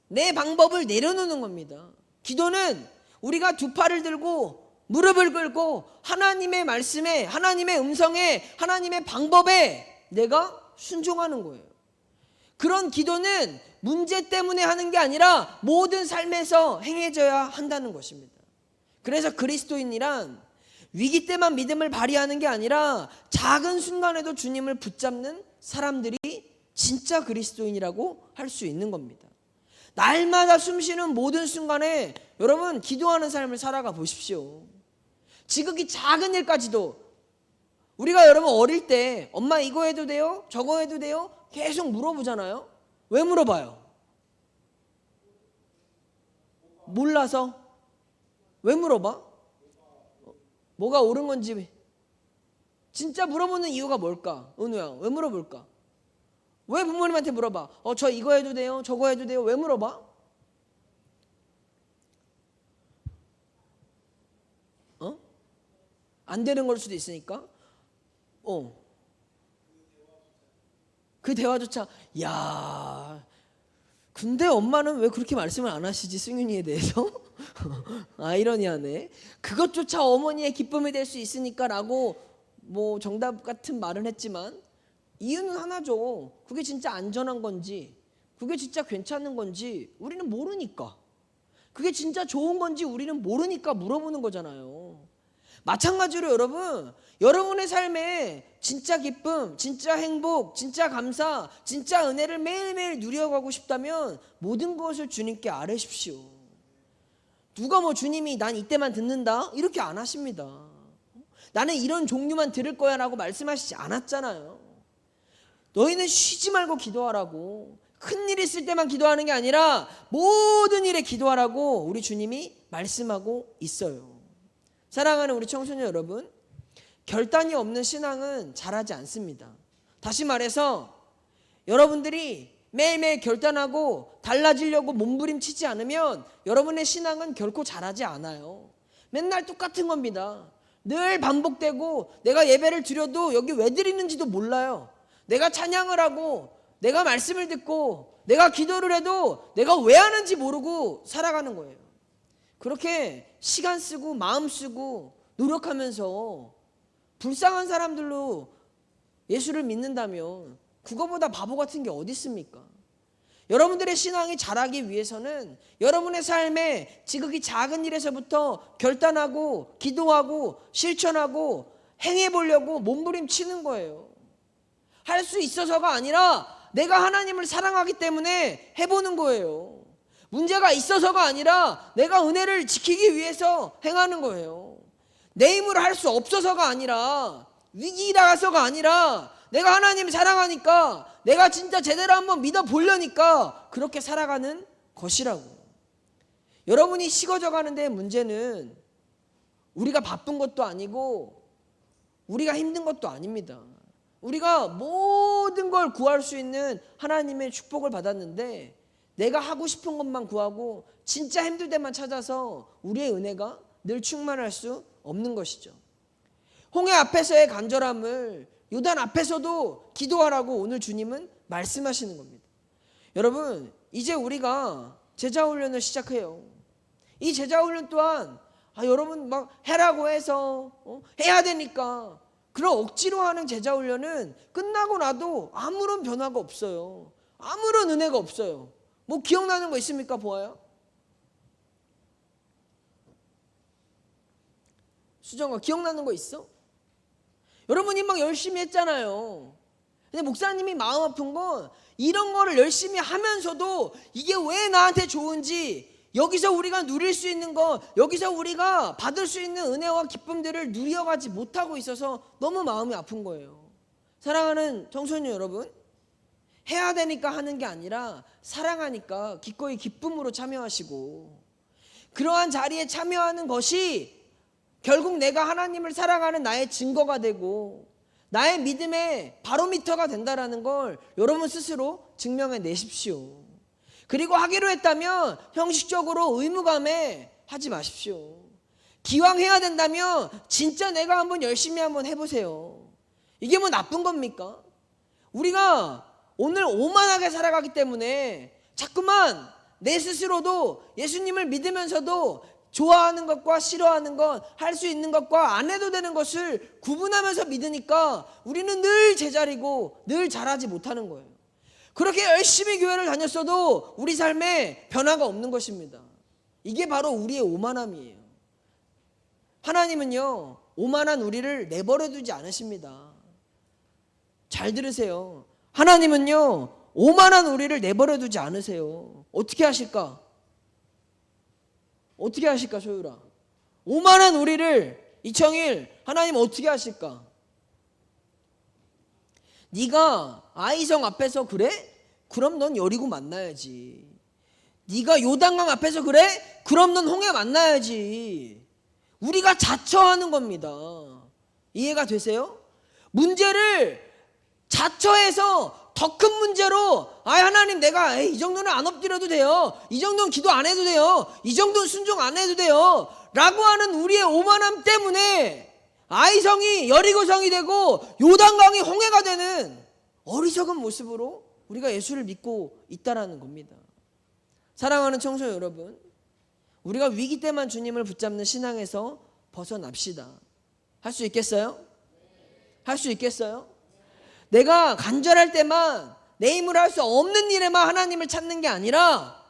내 방법을 내려놓는 겁니다. 기도는 우리가 두 팔을 들고 무릎을 꿇고 하나님의 말씀에, 하나님의 음성에, 하나님의 방법에 내가 순종하는 거예요. 그런 기도는 문제 때문에 하는 게 아니라 모든 삶에서 행해져야 한다는 것입니다. 그래서 그리스도인이란 위기 때만 믿음을 발휘하는 게 아니라 작은 순간에도 주님을 붙잡는 사람들이 진짜 그리스도인이라고 할 수 있는 겁니다. 날마다 숨쉬는 모든 순간에 여러분 기도하는 삶을 살아가 보십시오. 지극히 작은 일까지도 우리가 여러분 어릴 때 엄마 이거 해도 돼요? 저거 해도 돼요? 계속 물어보잖아요. 왜 물어봐요? 몰라서? 왜 물어봐? 뭐가 옳은 건지 진짜 물어보는 이유가 뭘까? 은우야, 왜 물어볼까? 왜 부모님한테 물어봐? 저 이거 해도 돼요? 저거 해도 돼요? 왜 물어봐? 안 되는 걸 수도 있으니까. 그 대화조차, 야, 근데 엄마는 왜 그렇게 말씀을 안 하시지, 승윤이에 대해서? 아이러니하네. 그것조차 어머니의 기쁨이 될 수 있으니까 라고 뭐 정답 같은 말은 했지만 이유는 하나죠. 그게 진짜 안전한 건지, 그게 진짜 괜찮은 건지 우리는 모르니까, 그게 진짜 좋은 건지 우리는 모르니까 물어보는 거잖아요. 마찬가지로 여러분, 여러분의 삶에 진짜 기쁨, 진짜 행복, 진짜 감사, 진짜 은혜를 매일매일 누려가고 싶다면 모든 것을 주님께 아뢰십시오. 누가 뭐 주님이 난 이때만 듣는다 이렇게 안 하십니다. 나는 이런 종류만 들을 거야 라고 말씀하시지 않았잖아요. 너희는 쉬지 말고 기도하라고. 큰일 있을 때만 기도하는 게 아니라 모든 일에 기도하라고 우리 주님이 말씀하고 있어요. 사랑하는 우리 청소년 여러분, 결단이 없는 신앙은 자라지 않습니다. 다시 말해서 여러분들이 매일매일 결단하고 달라지려고 몸부림치지 않으면 여러분의 신앙은 결코 자라지 않아요. 맨날 똑같은 겁니다. 늘 반복되고 내가 예배를 드려도 여기 왜 드리는지도 몰라요. 내가 찬양을 하고 내가 말씀을 듣고 내가 기도를 해도 내가 왜 하는지 모르고 살아가는 거예요. 그렇게 시간 쓰고 마음 쓰고 노력하면서 불쌍한 사람들로 예수를 믿는다면 그거보다 바보 같은 게 어디 있습니까? 여러분들의 신앙이 자라기 위해서는 여러분의 삶에 지극히 작은 일에서부터 결단하고 기도하고 실천하고 행해보려고 몸부림치는 거예요. 할 수 있어서가 아니라 내가 하나님을 사랑하기 때문에 해보는 거예요. 문제가 있어서가 아니라 내가 은혜를 지키기 위해서 행하는 거예요. 내 힘으로 할 수 없어서가 아니라, 위기라서가 아니라, 내가 하나님 사랑하니까, 내가 진짜 제대로 한번 믿어보려니까 그렇게 살아가는 것이라고. 여러분이 식어져 가는 데의 문제는 우리가 바쁜 것도 아니고 우리가 힘든 것도 아닙니다. 우리가 모든 걸 구할 수 있는 하나님의 축복을 받았는데, 내가 하고 싶은 것만 구하고 진짜 힘들 때만 찾아서 우리의 은혜가 늘 충만할 수 없는 것이죠. 홍해 앞에서의 간절함을 요단 앞에서도 기도하라고 오늘 주님은 말씀하시는 겁니다. 여러분, 이제 우리가 제자훈련을 시작해요. 이 제자훈련 또한 여러분 막 해라고 해서 해야 되니까 그런 억지로 하는 제자훈련은 끝나고 나도 아무런 변화가 없어요. 아무런 은혜가 없어요. 뭐 기억나는 거 있습니까? 보아요. 수정아, 기억나는 거 있어? 여러분이 막 열심히 했잖아요. 근데 목사님이 마음 아픈 건 이런 거를 열심히 하면서도 이게 왜 나한테 좋은지, 여기서 우리가 누릴 수 있는 거, 여기서 우리가 받을 수 있는 은혜와 기쁨들을 누려가지 못하고 있어서 너무 마음이 아픈 거예요. 사랑하는 청소년 여러분, 해야 되니까 하는 게 아니라 사랑하니까 기꺼이 기쁨으로 참여하시고, 그러한 자리에 참여하는 것이 결국 내가 하나님을 사랑하는 나의 증거가 되고 나의 믿음의 바로미터가 된다라는 걸 여러분 스스로 증명해 내십시오. 그리고 하기로 했다면 형식적으로 의무감에 하지 마십시오. 기왕 해야 된다면 진짜 내가 한번 열심히 한번 해보세요. 이게 뭐 나쁜 겁니까? 우리가 오늘 오만하게 살아가기 때문에 자꾸만 내 스스로도 예수님을 믿으면서도 좋아하는 것과 싫어하는 것, 할 수 있는 것과 안 해도 되는 것을 구분하면서 믿으니까 우리는 늘 제자리고 늘 잘하지 못하는 거예요. 그렇게 열심히 교회를 다녔어도 우리 삶에 변화가 없는 것입니다. 이게 바로 우리의 오만함이에요. 하나님은요, 오만한 우리를 내버려 두지 않으십니다. 잘 들으세요. 하나님은요, 오만한 우리를 내버려 두지 않으세요. 어떻게 하실까? 어떻게 하실까, 소율아? 오만한 우리를 이청일 하나님 어떻게 하실까? 네가 아이성 앞에서 그래? 그럼 넌 여리고 만나야지. 네가 요단강 앞에서 그래? 그럼 넌 홍해 만나야지. 우리가 자처하는 겁니다. 이해가 되세요? 문제를 자처해서 더 큰 문제로 하나님 내가 이 정도는 안 엎드려도 돼요. 이 정도는 기도 안 해도 돼요. 이 정도는 순종 안 해도 돼요. 라고 하는 우리의 오만함 때문에 아이성이 여리고성이 되고 요단강이 홍해가 되는 어리석은 모습으로 우리가 예수를 믿고 있다라는 겁니다. 사랑하는 청소년 여러분, 우리가 위기 때만 주님을 붙잡는 신앙에서 벗어납시다. 할 수 있겠어요? 할 수 있겠어요? 내가 간절할 때만 내 힘으로 할 수 없는 일에만 하나님을 찾는 게 아니라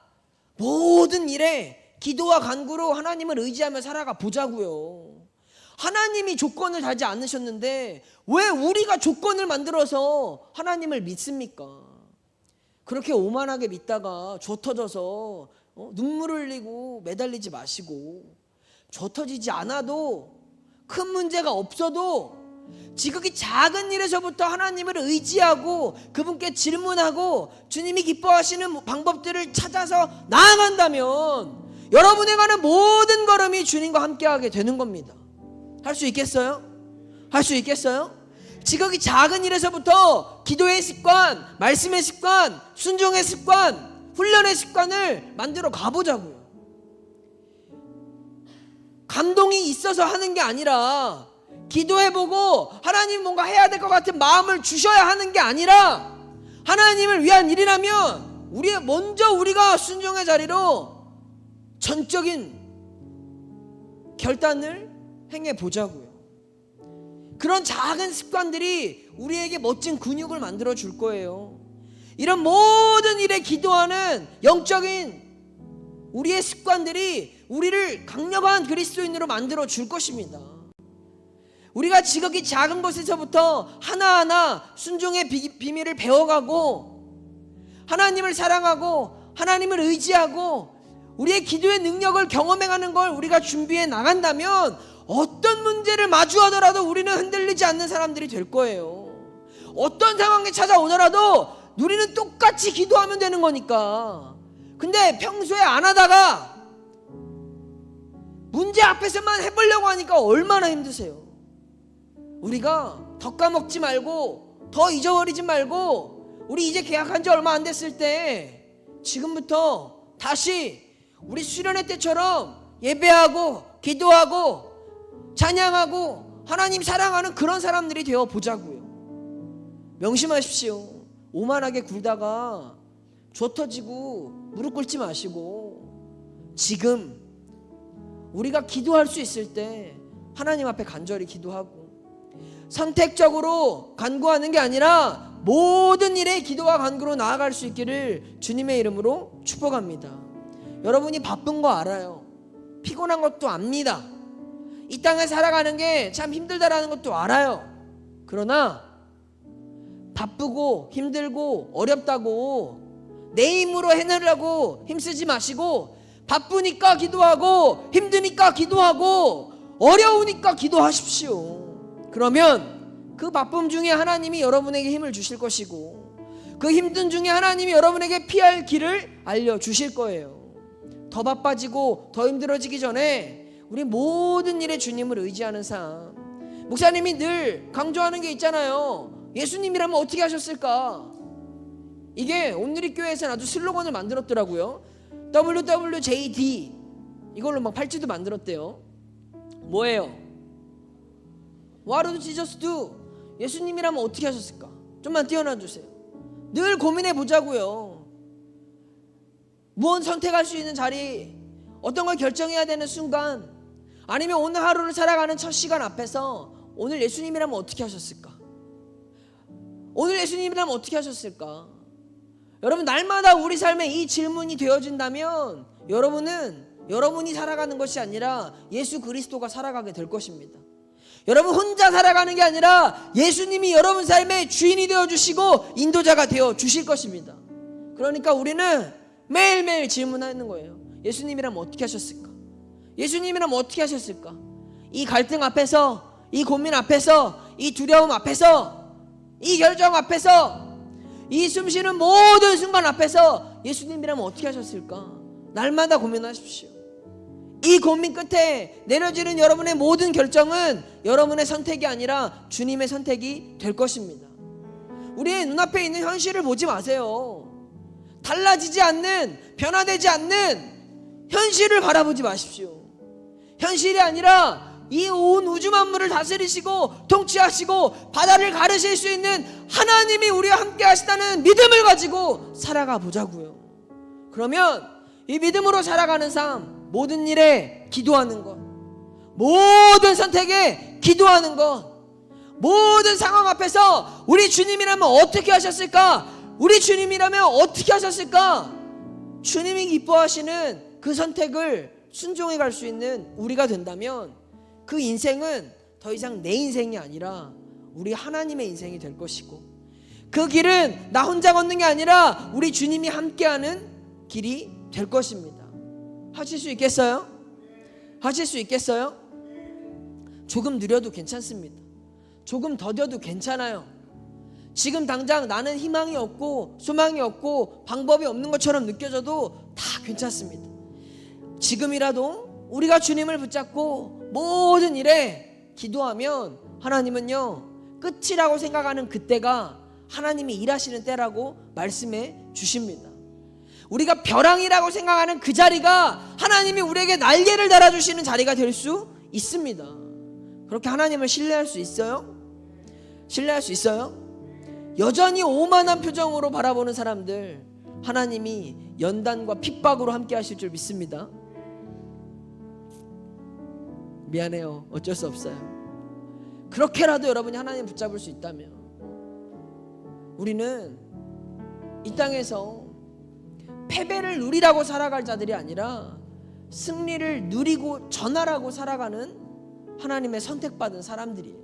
모든 일에 기도와 간구로 하나님을 의지하며 살아가 보자고요. 하나님이 조건을 달지 않으셨는데 왜 우리가 조건을 만들어서 하나님을 믿습니까? 그렇게 오만하게 믿다가 조 터져서 눈물을 흘리고 매달리지 마시고, 조 터지지 않아도 큰 문제가 없어도 지극히 작은 일에서부터 하나님을 의지하고 그분께 질문하고 주님이 기뻐하시는 방법들을 찾아서 나아간다면 여러분의 가는 모든 걸음이 주님과 함께하게 되는 겁니다. 할 수 있겠어요? 할 수 있겠어요? 지극히 작은 일에서부터 기도의 습관, 말씀의 습관, 순종의 습관, 훈련의 습관을 만들어 가보자고요. 감동이 있어서 하는 게 아니라, 기도해보고 하나님 뭔가 해야 될 것 같은 마음을 주셔야 하는 게 아니라, 하나님을 위한 일이라면 먼저 우리가 순종의 자리로 전적인 결단을 행해보자고요. 그런 작은 습관들이 우리에게 멋진 근육을 만들어 줄 거예요. 이런 모든 일에 기도하는 영적인 우리의 습관들이 우리를 강력한 그리스도인으로 만들어 줄 것입니다. 우리가 지극히 작은 것에서부터 하나하나 순종의 비밀을 배워가고 하나님을 사랑하고 하나님을 의지하고 우리의 기도의 능력을 경험해가는 걸 우리가 준비해 나간다면 어떤 문제를 마주하더라도 우리는 흔들리지 않는 사람들이 될 거예요. 어떤 상황이 찾아오더라도 우리는 똑같이 기도하면 되는 거니까. 근데 평소에 안 하다가 문제 앞에서만 해보려고 하니까 얼마나 힘드세요. 우리가 더 까먹지 말고 더 잊어버리지 말고 우리 이제 계약한 지 얼마 안 됐을 때 지금부터 다시 우리 수련회 때처럼 예배하고 기도하고 찬양하고 하나님 사랑하는 그런 사람들이 되어 보자고요. 명심하십시오. 오만하게 굴다가 조 터지고 무릎 꿇지 마시고 지금 우리가 기도할 수 있을 때 하나님 앞에 간절히 기도하고 선택적으로 간구하는 게 아니라 모든 일에 기도와 간구로 나아갈 수 있기를 주님의 이름으로 축복합니다. 여러분이 바쁜 거 알아요. 피곤한 것도 압니다. 이 땅에 살아가는 게 참 힘들다라는 것도 알아요. 그러나 바쁘고 힘들고 어렵다고 내 힘으로 해내려고 힘쓰지 마시고 바쁘니까 기도하고 힘드니까 기도하고 어려우니까 기도하십시오. 그러면 그 바쁨 중에 하나님이 여러분에게 힘을 주실 것이고 그 힘든 중에 하나님이 여러분에게 피할 길을 알려주실 거예요. 더 바빠지고 더 힘들어지기 전에 우리 모든 일에 주님을 의지하는 삶. 목사님이 늘 강조하는 게 있잖아요. 예수님이라면 어떻게 하셨을까? 이게 온누리교회에서는 아주 슬로건을 만들었더라고요. WWJD 이걸로 막 팔찌도 만들었대요. 뭐예요? What would Jesus do? 예수님이라면 어떻게 하셨을까? 좀만 띄워놔 주세요. 늘 고민해 보자고요. 무언 선택할 수 있는 자리, 어떤 걸 결정해야 되는 순간, 아니면 오늘 하루를 살아가는 첫 시간 앞에서 오늘 예수님이라면 어떻게 하셨을까? 오늘 예수님이라면 어떻게 하셨을까? 여러분, 날마다 우리 삶에 이 질문이 되어진다면 여러분은 여러분이 살아가는 것이 아니라 예수 그리스도가 살아가게 될 것입니다. 여러분 혼자 살아가는 게 아니라 예수님이 여러분 삶의 주인이 되어주시고 인도자가 되어주실 것입니다. 그러니까 우리는 매일매일 질문하는 거예요. 예수님이라면 어떻게 하셨을까? 예수님이라면 어떻게 하셨을까? 이 갈등 앞에서, 이 고민 앞에서, 이 두려움 앞에서, 이 결정 앞에서, 이 숨쉬는 모든 순간 앞에서 예수님이라면 어떻게 하셨을까? 날마다 고민하십시오. 이 고민 끝에 내려지는 여러분의 모든 결정은 여러분의 선택이 아니라 주님의 선택이 될 것입니다. 우리의 눈앞에 있는 현실을 보지 마세요. 달라지지 않는, 변화되지 않는 현실을 바라보지 마십시오. 현실이 아니라 이 온 우주 만물을 다스리시고 통치하시고 바다를 가르실 수 있는 하나님이 우리와 함께 하시다는 믿음을 가지고 살아가 보자고요. 그러면 이 믿음으로 살아가는 삶, 모든 일에 기도하는 것, 모든 선택에 기도하는 것, 모든 상황 앞에서 우리 주님이라면 어떻게 하셨을까? 우리 주님이라면 어떻게 하셨을까? 주님이 기뻐하시는 그 선택을 순종해 갈 수 있는 우리가 된다면 그 인생은 더 이상 내 인생이 아니라 우리 하나님의 인생이 될 것이고, 그 길은 나 혼자 걷는 게 아니라 우리 주님이 함께하는 길이 될 것입니다. 하실 수 있겠어요? 하실 수 있겠어요? 조금 느려도 괜찮습니다. 조금 더뎌도 괜찮아요. 지금 당장 나는 희망이 없고 소망이 없고 방법이 없는 것처럼 느껴져도 다 괜찮습니다. 지금이라도 우리가 주님을 붙잡고 모든 일에 기도하면 하나님은요, 끝이라고 생각하는 그때가 하나님이 일하시는 때라고 말씀해 주십니다. 우리가 벼랑이라고 생각하는 그 자리가 하나님이 우리에게 날개를 달아주시는 자리가 될 수 있습니다. 그렇게 하나님을 신뢰할 수 있어요? 신뢰할 수 있어요? 여전히 오만한 표정으로 바라보는 사람들, 하나님이 연단과 핍박으로 함께 하실 줄 믿습니다. 미안해요. 어쩔 수 없어요. 그렇게라도 여러분이 하나님 붙잡을 수 있다면 우리는 이 땅에서 패배를 누리라고 살아갈 자들이 아니라 승리를 누리고 전하라고 살아가는 하나님의 선택받은 사람들이에요.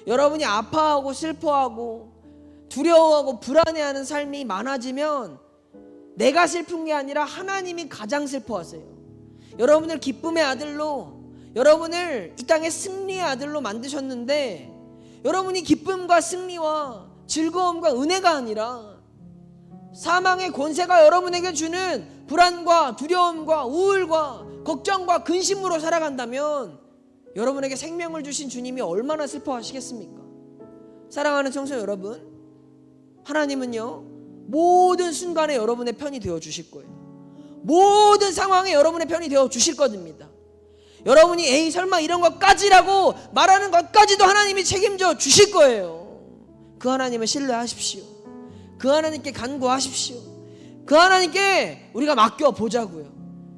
여러분이 아파하고 슬퍼하고 두려워하고 불안해하는 삶이 많아지면 내가 슬픈 게 아니라 하나님이 가장 슬퍼하세요. 여러분을 기쁨의 아들로, 여러분을 이 땅의 승리의 아들로 만드셨는데, 여러분이 기쁨과 승리와 즐거움과 은혜가 아니라 사망의 권세가 여러분에게 주는 불안과 두려움과 우울과 걱정과 근심으로 살아간다면 여러분에게 생명을 주신 주님이 얼마나 슬퍼하시겠습니까? 사랑하는 청소 여러분, 하나님은요 모든 순간에 여러분의 편이 되어 주실 거예요. 모든 상황에 여러분의 편이 되어 주실 겁니다. 여러분이 에이 설마 이런 것까지라고 말하는 것까지도 하나님이 책임져 주실 거예요. 그 하나님을 신뢰하십시오. 그 하나님께 간구하십시오. 그 하나님께 우리가 맡겨보자고요.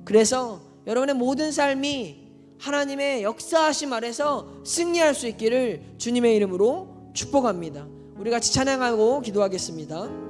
그래서 여러분의 모든 삶이 하나님의 역사하심 아래서 승리할 수 있기를 주님의 이름으로 축복합니다. 우리 같이 찬양하고 기도하겠습니다.